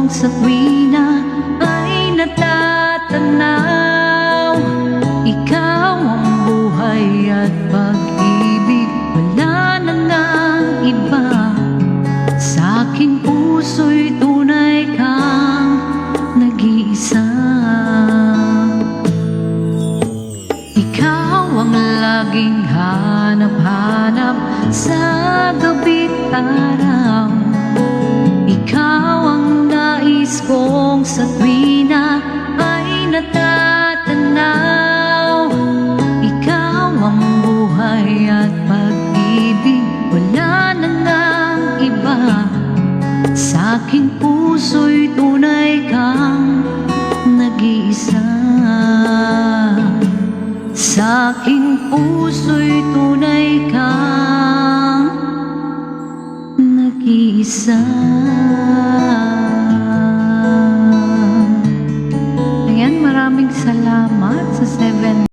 kong sa tuwina ay natatanaw. Ikaw ang buhay at pag-ibig, wala na ngang iba. Sa aking puso'y tunay kang nag-iisa. Ikaw ang laging hanap-hanap sa gabi't araw. Ikaw ang nais kong sa tuwina ay natatanaw. Ikaw ang buhay at pag-ibig, wala na ngang iba. Sa aking puso'y tunay kang nag-iisa. Sa aking puso'y tunay kang nag-iisa. Ayan, maraming salamat sa 7